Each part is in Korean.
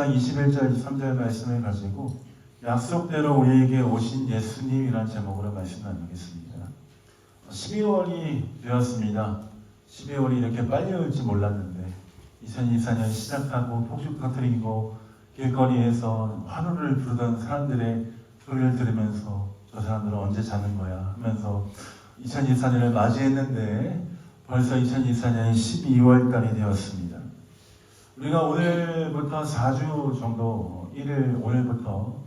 6장 21절 23절 말씀을 가지고 약속대로 우리에게 오신 예수님이라는 제목으로 말씀 나누겠습니다. 12월이 되었습니다. 12월이 이렇게 빨리 올지 몰랐는데 2024년 시작하고 폭죽 터뜨리고 길거리에서 환호를 부르던 사람들의 소리를 들으면서 저 사람들은 언제 자는 거야 하면서 2024년을 맞이했는데 벌써 2024년이 12월 달이 되었습니다. 우리가 오늘부터 4주 정도, 오늘부터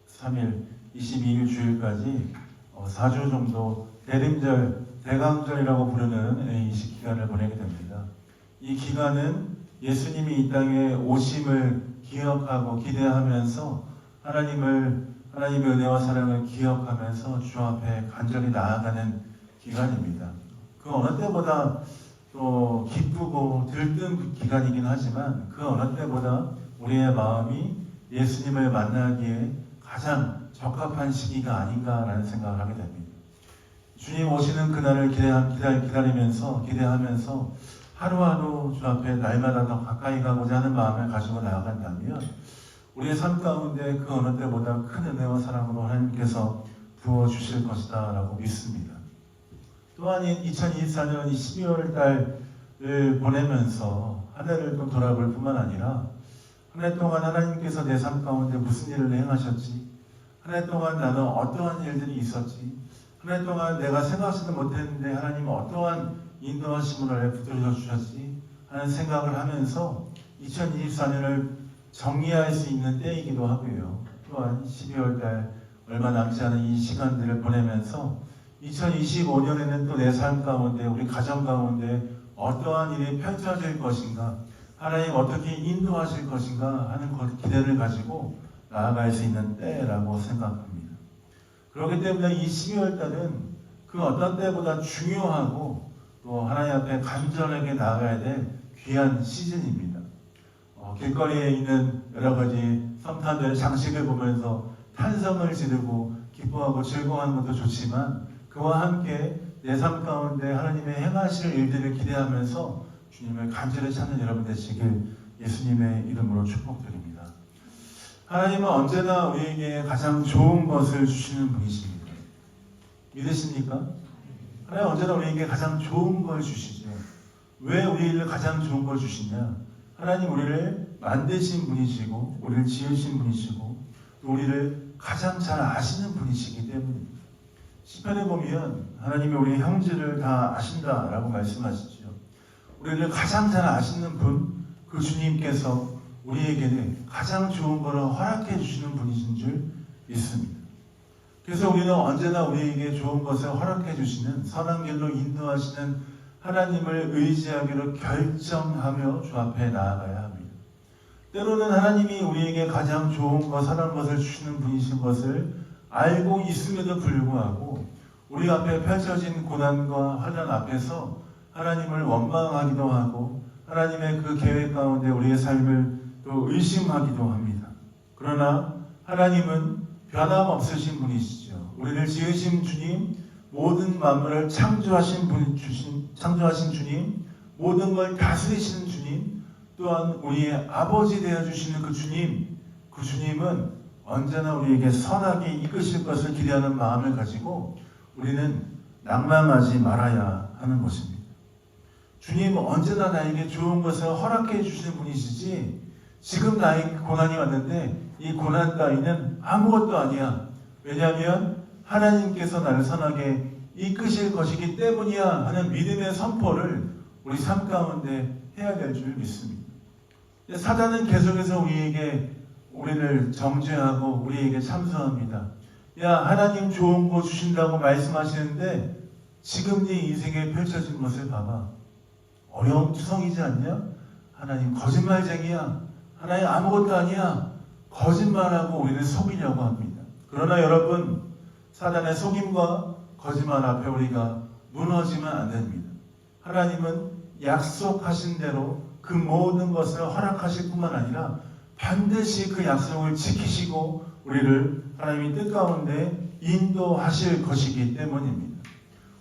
23일, 22일 주일까지 4주 정도 대림절, 대강절이라고 부르는 이 기간을 보내게 됩니다. 이 기간은 예수님이 이 땅에 오심을 기억하고 기대하면서 하나님의 은혜와 사랑을 기억하면서 주 앞에 간절히 나아가는 기간입니다. 그 어느 때보다 또 기쁘고 들뜬 기간이긴 하지만 그 어느 때보다 우리의 마음이 예수님을 만나기에 가장 적합한 시기가 아닌가라는 생각을 하게 됩니다. 주님 오시는 그날을 기대하면서 하루하루 주 앞에 날마다 더 가까이 가고자 하는 마음을 가지고 나아간다면 우리의 삶 가운데 그 어느 때보다 큰 은혜와 사랑으로 하나님께서 부어주실 것이다 라고 믿습니다. 또한 2024년 12월 달을 보내면서 한 해를 또 돌아볼 뿐만 아니라 한 해 동안 하나님께서 내 삶 가운데 무슨 일을 행하셨지? 한 해 동안 나는 어떠한 일들이 있었지? 한 해 동안 내가 생각하지도 못했는데 하나님은 어떠한 인도하심을 아래 붙들어 주셨지? 하는 생각을 하면서 2024년을 정리할 수 있는 때이기도 하고요. 또한 12월 달 얼마 남지 않은 이 시간들을 보내면서 2025년에는 또 내 삶 가운데 우리 가정 가운데 어떠한 일이 펼쳐질 것인가, 하나님 어떻게 인도하실 것인가 하는 기대를 가지고 나아갈 수 있는 때라고 생각합니다. 그렇기 때문에 이 12월 달은 그 어떤 때보다 중요하고 또 하나님 앞에 간절하게 나아가야 될 귀한 시즌입니다. 길거리에 있는 여러 가지 성탄절 장식을 보면서 탄성을 지르고 기뻐하고 즐거워하는 것도 좋지만 그와 함께 내 삶 가운데 하나님의 행하실 일들을 기대하면서 주님을 간절히 찾는 여러분 되시길 예수님의 이름으로 축복드립니다. 하나님은 언제나 우리에게 가장 좋은 것을 주시는 분이십니다. 믿으십니까? 하나님 언제나 우리에게 가장 좋은 걸 주시죠. 왜 우리를 가장 좋은 걸 주시냐? 하나님 우리를 만드신 분이시고 우리를 지으신 분이시고 또 우리를 가장 잘 아시는 분이시기 때문입니다. 시편에 보면 하나님이 우리 형제를 다 아신다라고 말씀하시죠. 우리를 가장 잘 아시는 분, 그 주님께서 우리에게 가장 좋은 것을 허락해 주시는 분이신 줄 믿습니다. 그래서 우리는 언제나 우리에게 좋은 것을 허락해 주시는 선한 길로 인도하시는 하나님을 의지하기로 결정하며 주 앞에 나아가야 합니다. 때로는 하나님이 우리에게 가장 좋은 것, 선한 것을 주시는 분이신 것을 알고 있음에도 불구하고 우리 앞에 펼쳐진 고난과 환난 앞에서 하나님을 원망하기도 하고 하나님의 그 계획 가운데 우리의 삶을 또 의심하기도 합니다. 그러나 하나님은 변함없으신 분이시죠. 우리를 지으신 주님, 모든 만물을 창조하신 주님, 모든 걸 다스리시는 주님, 또한 우리의 아버지 되어주시는 그 주님은 언제나 우리에게 선하게 이끄실 것을 기대하는 마음을 가지고 우리는 낭망하지 말아야 하는 것입니다. 주님은 언제나 나에게 좋은 것을 허락해 주시는 분이시지 지금 나에게 고난이 왔는데 이 고난 따위는 아무것도 아니야. 왜냐하면 하나님께서 나를 선하게 이끄실 것이기 때문이야 하는 믿음의 선포를 우리 삶 가운데 해야 될 줄 믿습니다. 사단은 계속해서 우리를 정죄하고 우리에게 참소합니다. 야, 하나님 좋은 거 주신다고 말씀하시는데 지금 네 인생에 펼쳐진 것을 봐봐. 어려움 투성이지 않냐? 하나님 거짓말쟁이야. 하나님 아무것도 아니야. 거짓말하고 우리를 속이려고 합니다. 그러나 여러분, 사단의 속임과 거짓말 앞에 우리가 무너지면 안 됩니다. 하나님은 약속하신 대로 그 모든 것을 허락하실 뿐만 아니라 반드시 그 약속을 지키시고 우리를 하나님의 뜻 가운데 인도하실 것이기 때문입니다.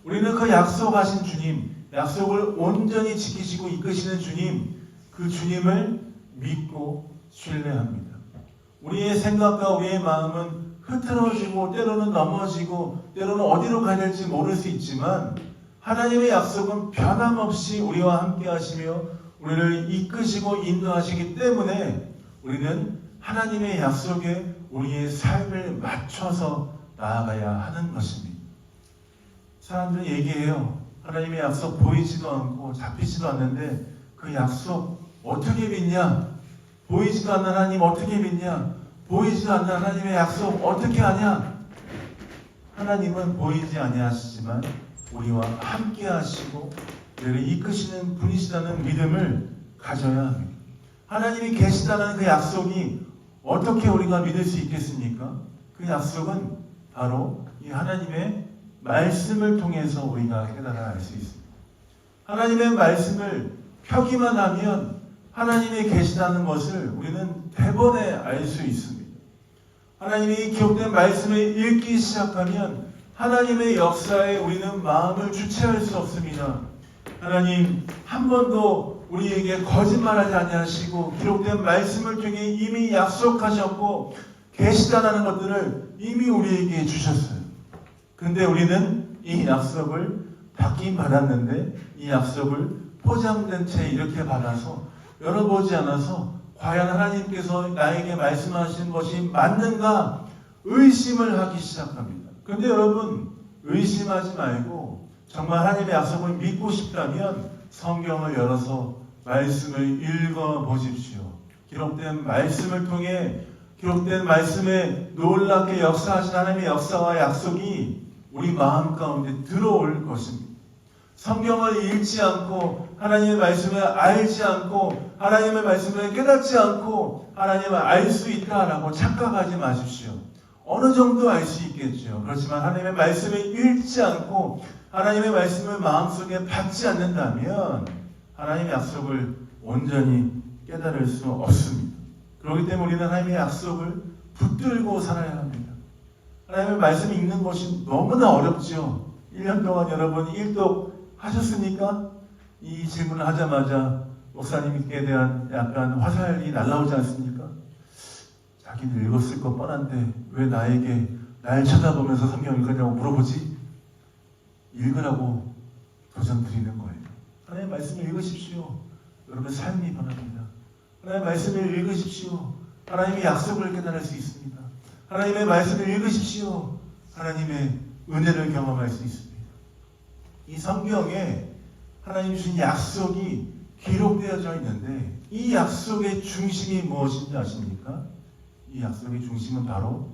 우리는 그 약속하신 주님, 약속을 온전히 지키시고 이끄시는 주님, 그 주님을 믿고 신뢰합니다. 우리의 생각과 우리의 마음은 흐트러지고 때로는 넘어지고 때로는 어디로 가야 될지 모를 수 있지만 하나님의 약속은 변함없이 우리와 함께 하시며 우리를 이끄시고 인도하시기 때문에 우리는 하나님의 약속에 우리의 삶을 맞춰서 나아가야 하는 것입니다. 사람들은 얘기해요. 하나님의 약속 보이지도 않고 잡히지도 않는데 그 약속 어떻게 믿냐? 보이지도 않는 하나님 어떻게 믿냐? 보이지도 않는 하나님의 약속 어떻게 하냐? 하나님은 보이지 아니하시지만 우리와 함께 하시고 우리를 이끄시는 분이시다는 믿음을 가져야 합니다. 하나님이 계시다는 그 약속이 어떻게 우리가 믿을 수 있겠습니까? 그 약속은 바로 이 하나님의 말씀을 통해서 우리가 깨달아 알 수 있습니다. 하나님의 말씀을 펴기만 하면 하나님이 계시다는 것을 우리는 대번에 알 수 있습니다. 하나님이 기록된 말씀을 읽기 시작하면 하나님의 역사에 우리는 마음을 주체할 수 없습니다. 하나님 한 번도 우리에게 거짓말하지 아니하시고 기록된 말씀을 통해 이미 약속하셨고 계시다라는 것들을 이미 우리에게 주셨어요. 근데 우리는 이 약속을 받긴 받았는데 이 약속을 포장된 채 이렇게 받아서 열어보지 않아서 과연 하나님께서 나에게 말씀하신 것이 맞는가 의심을 하기 시작합니다. 그런데 여러분 의심하지 말고 정말 하나님의 약속을 믿고 싶다면 성경을 열어서 말씀을 읽어보십시오. 기록된 말씀을 통해 기록된 말씀에 놀랍게 역사하신 하나님의 역사와 약속이 우리 마음 가운데 들어올 것입니다. 성경을 읽지 않고 하나님의 말씀을 알지 않고 하나님의 말씀을 깨닫지 않고 하나님을 알 수 있다라고 착각하지 마십시오. 어느 정도 알 수 있겠죠. 그렇지만 하나님의 말씀을 읽지 않고 하나님의 말씀을 마음속에 받지 않는다면 하나님의 약속을 온전히 깨달을 수 없습니다. 그렇기 때문에 우리는 하나님의 약속을 붙들고 살아야 합니다. 하나님의 말씀 읽는 것이 너무나 어렵죠. 1년 동안 여러분 일독 하셨습니까? 이 질문을 하자마자 목사님께 대한 약간 화살이 날라오지 않습니까? 자기는 읽었을 것 뻔한데 왜 나에게 날 쳐다보면서 성경 읽으냐고 물어보지? 읽으라고 도전 드리는 거예요. 하나님의 말씀을 읽으십시오. 여러분 삶이 변합니다. 하나님의 말씀을 읽으십시오. 하나님의 약속을 깨달을 수 있습니다. 하나님의 말씀을 읽으십시오. 하나님의 은혜를 경험할 수 있습니다. 이 성경에 하나님 주신 약속이 기록되어져 있는데 이 약속의 중심이 무엇인지 아십니까? 이 약속의 중심은 바로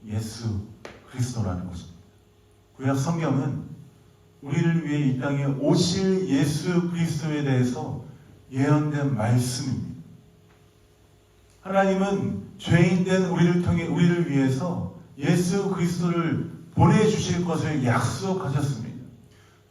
예수 그리스도라는 것입니다. 구약 성경은 우리를 위해 이 땅에 오실 예수 그리스도에 대해서 예언된 말씀입니다. 하나님은 죄인된 우리를 통해 우리를 위해서 예수 그리스도를 보내주실 것을 약속하셨습니다.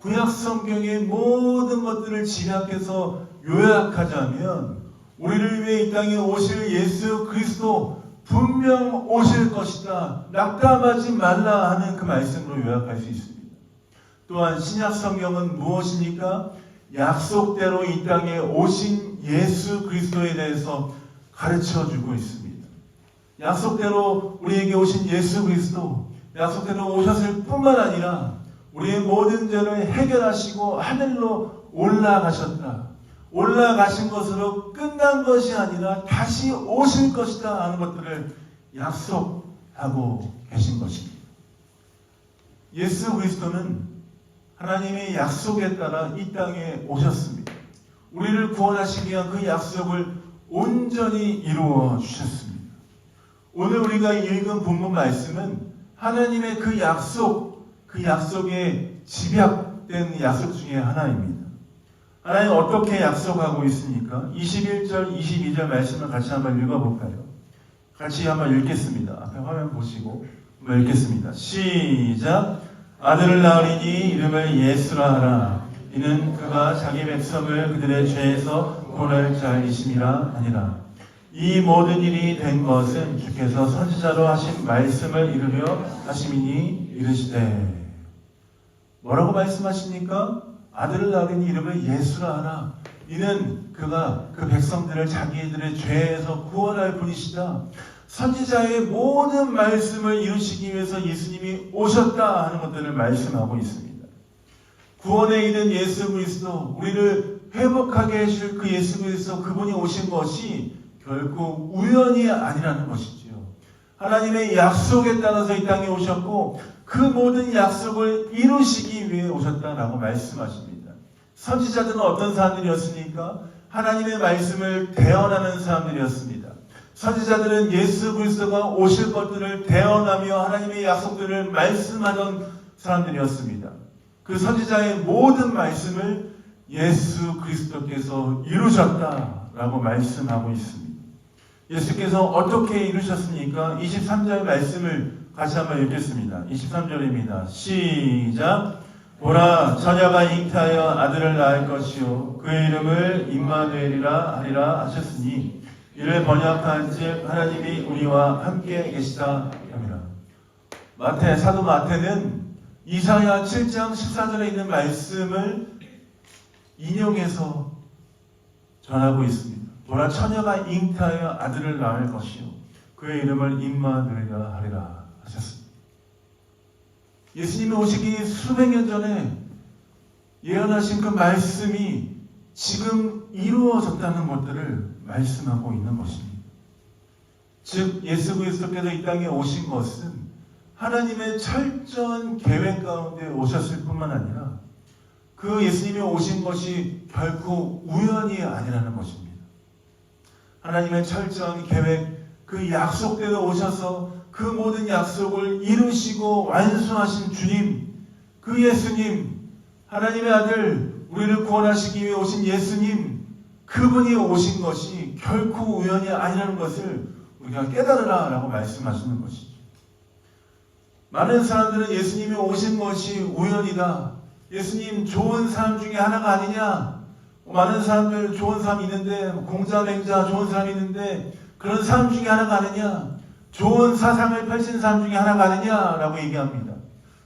구약 성경의 모든 것들을 집약해서 요약하자면 우리를 위해 이 땅에 오실 예수 그리스도 분명 오실 것이다. 낙담하지 말라 하는 그 말씀으로 요약할 수 있습니다. 또한 신약 성경은 무엇입니까? 약속대로 이 땅에 오신 예수 그리스도에 대해서 가르쳐주고 있습니다. 약속대로 우리에게 오신 예수 그리스도, 약속대로 오셨을 뿐만 아니라 우리의 모든 죄를 해결하시고 하늘로 올라가셨다. 올라가신 것으로 끝난 것이 아니라 다시 오실 것이다 하는 것들을 약속하고 계신 것입니다. 예수 그리스도는 하나님의 약속에 따라 이 땅에 오셨습니다. 우리를 구원하시기 위한 그 약속을 온전히 이루어 주셨습니다. 오늘 우리가 읽은 본문 말씀은 하나님의 그 약속에 집약된 약속 중에 하나입니다. 하나님 어떻게 약속하고 있습니까? 21절, 22절 말씀을 같이 한번 읽어볼까요? 같이 한번 읽겠습니다. 앞에 화면 보시고 한번 읽겠습니다. 시작! 아들을 낳으리니 이름을 예수라 하라. 이는 그가 자기 백성을 그들의 죄에서 구원할 자이심이라 하니라. 이 모든 일이 된 것은 주께서 선지자로 하신 말씀을 이루려 하심이니 이르시되. 뭐라고 말씀하십니까? 아들을 낳으리니 이름을 예수라 하라. 이는 그가 그 백성들을 자기들의 죄에서 구원할 분이시다. 선지자의 모든 말씀을 이루시기 위해서 예수님이 오셨다 하는 것들을 말씀하고 있습니다. 구원에 이른 예수 그리스도, 우리를 회복하게 해줄 그 예수 그리스도, 그분이 오신 것이 결코 우연이 아니라는 것이지요. 하나님의 약속에 따라서 이 땅에 오셨고 그 모든 약속을 이루시기 위해 오셨다라고 말씀하십니다. 선지자들은 어떤 사람들이었습니까? 하나님의 말씀을 대언하는 사람들이었습니다. 선지자들은 예수 그리스도가 오실 것들을 대언하며 하나님의 약속들을 말씀하던 사람들이었습니다. 그 선지자의 모든 말씀을 예수 그리스도께서 이루셨다라고 말씀하고 있습니다. 예수께서 어떻게 이루셨습니까? 23절 말씀을 같이 한번 읽겠습니다. 23절입니다. 시작. 보라, 처녀가 잉태하여 아들을 낳을 것이요 그 이름을 임마누엘이라 하리라 하셨으니 이를 번역한즉 하나님이 우리와 함께 계시다 합니다. 사도 마태는 이사야 7장 14절에 있는 말씀을 인용해서 전하고 있습니다. 보라, 처녀가 잉태하여 아들을 낳을 것이요 그의 이름을 임마누엘이라 하리라 하셨습니다. 예수님이 오시기 수백 년 전에 예언하신 그 말씀이 지금 이루어졌다는 것들을 말씀하고 있는 것입니다. 즉 예수 그리스도께서 이 땅에 오신 것은 하나님의 철저한 계획 가운데 오셨을 뿐만 아니라 그 예수님이 오신 것이 결코 우연이 아니라는 것입니다. 하나님의 철저한 계획, 그 약속대로 오셔서 그 모든 약속을 이루시고 완수하신 주님, 그 예수님, 하나님의 아들, 우리를 구원하시기 위해 오신 예수님, 그분이 오신 것이 결코 우연이 아니라는 것을 우리가 깨달으라 라고 말씀하시는 것이죠. 많은 사람들은 예수님이 오신 것이 우연이다. 예수님 좋은 사람 중에 하나가 아니냐. 많은 사람들 좋은 사람이 있는데, 공자, 맹자 좋은 사람이 있는데 그런 사람 중에 하나가 아니냐. 좋은 사상을 펼친 사람 중에 하나가 아니냐라고 얘기합니다.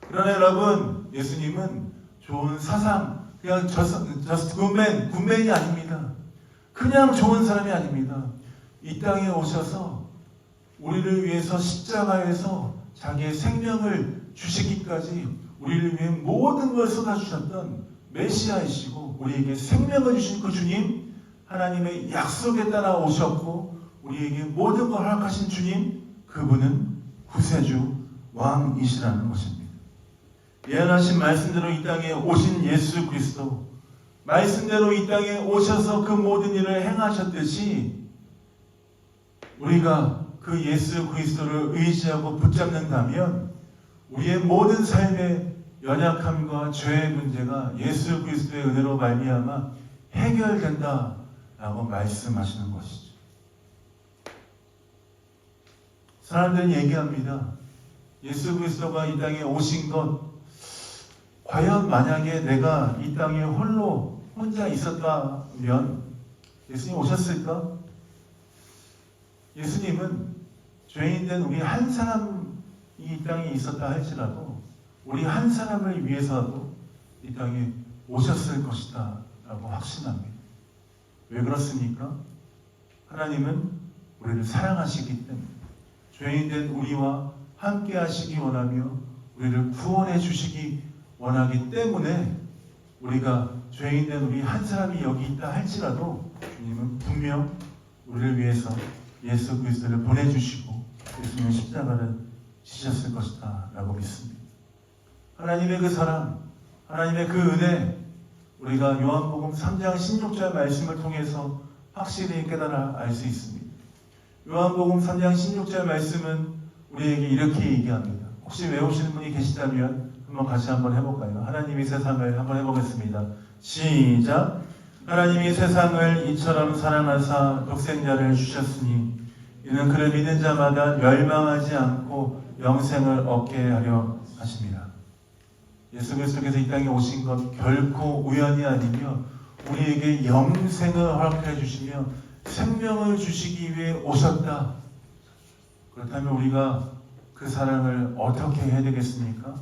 그러나 여러분, 예수님은 좋은 사상, 그냥 just 굿맨이 아닙니다. 그냥 좋은 사람이 아닙니다. 이 땅에 오셔서 우리를 위해서 십자가에서 자기의 생명을 주시기까지 우리를 위해 모든 걸 쏟아주셨던 메시아이시고 우리에게 생명을 주신 그 주님, 하나님의 약속에 따라 오셨고 우리에게 모든 걸 허락하신 주님, 그분은 구세주 왕이시라는 것입니다. 예언하신 말씀대로 이 땅에 오신 예수 그리스도, 말씀대로 이 땅에 오셔서 그 모든 일을 행하셨듯이 우리가 그 예수 그리스도를 의지하고 붙잡는다면 우리의 모든 삶의 연약함과 죄의 문제가 예수 그리스도의 은혜로 말미암아 해결된다라고 말씀하시는 것이죠. 사람들은 얘기합니다. 예수 그리스도가 이 땅에 오신 것, 과연 만약에 내가 이 땅에 혼자 있었다면 예수님 오셨을까? 예수님은 죄인된 우리 한 사람이 이 땅에 있었다 할지라도 우리 한 사람을 위해서도 이 땅에 오셨을 것이다 라고 확신합니다. 왜 그렇습니까? 하나님은 우리를 사랑하시기 때문에 죄인된 우리와 함께 하시기 원하며 우리를 구원해 주시기 원하기 때문에 우리가 죄인된 우리 한 사람이 여기 있다 할지라도 주님은 분명 우리를 위해서 예수 그리스도를 보내주시고 예수님의 십자가를 지셨을 것이다 라고 믿습니다. 하나님의 그 사랑, 하나님의 그 은혜, 우리가 요한복음 3장 16절 말씀을 통해서 확실히 깨달아 알 수 있습니다. 요한복음 3장 16절 말씀은 우리에게 이렇게 얘기합니다. 혹시 외우시는 분이 계시다면 같이 한번 해볼까요? 하나님이 세상을 한번 해보겠습니다. 시작! 하나님이 세상을 이처럼 사랑하사 독생자를 주셨으니 이는 그를 믿는 자마다 멸망하지 않고 영생을 얻게 하려 하십니다. 예수 그리스도께서 이 땅에 오신 것 결코 우연이 아니며 우리에게 영생을 허락해 주시며 생명을 주시기 위해 오셨다. 그렇다면 우리가 그 사랑을 어떻게 해야 되겠습니까?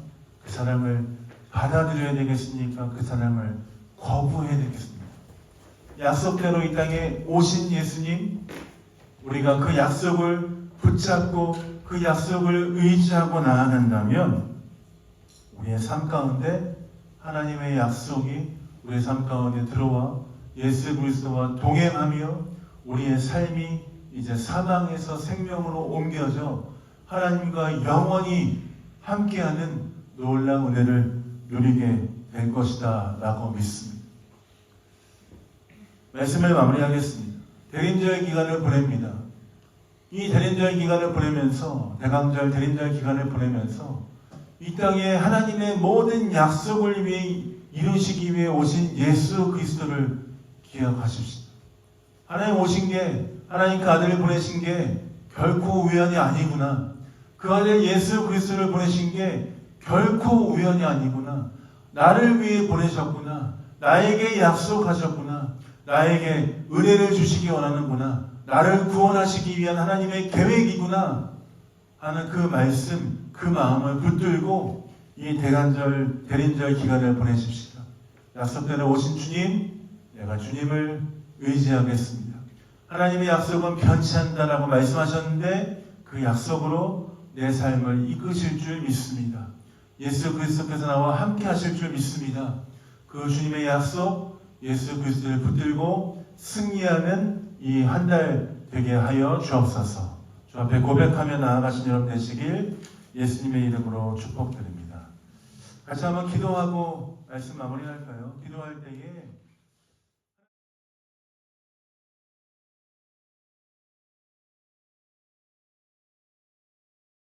그 사랑을 받아들여야 되겠습니까? 그 사랑을 거부해야 되겠습니까? 약속대로 이 땅에 오신 예수님, 우리가 그 약속을 붙잡고 그 약속을 의지하고 나아간다면 우리의 삶 가운데 하나님의 약속이 우리의 삶 가운데 들어와 예수 그리스도와 동행하며 우리의 삶이 이제 사망에서 생명으로 옮겨져 하나님과 영원히 함께하는 놀라운 은혜를 누리게 될 것이다 라고 믿습니다. 말씀을 마무리하겠습니다. 대림절 기간을 보냅니다. 이 대림절 기간을 보내면서 대강절 대림절 기간을 보내면서 이 땅에 하나님의 모든 약속을 위해 이루시기 위해 오신 예수 그리스도를 기억하십시오. 하나님 오신 게 하나님 그 아들을 보내신 게 결코 우연이 아니구나. 그 아들 예수 그리스도를 보내신 게 결코 우연이 아니구나. 나를 위해 보내셨구나. 나에게 약속하셨구나. 나에게 은혜를 주시기 원하는구나. 나를 구원하시기 위한 하나님의 계획이구나 하는 그 말씀, 그 마음을 붙들고 이 대림절 기간을 보내십시다. 약속대로 오신 주님, 내가 주님을 의지하겠습니다. 하나님의 약속은 변치한다라고 말씀하셨는데 그 약속으로 내 삶을 이끄실 줄 믿습니다. 예수 그리스도께서 나와 함께 하실 줄 믿습니다. 그 주님의 약속, 예수 그리스도를 붙들고 승리하는 이 한 달 되게 하여 주옵소서. 주 앞에 고백하며 나아가신 여러분 되시길 예수님의 이름으로 축복드립니다. 같이 한번 기도하고 말씀 마무리할까요? 기도할 때에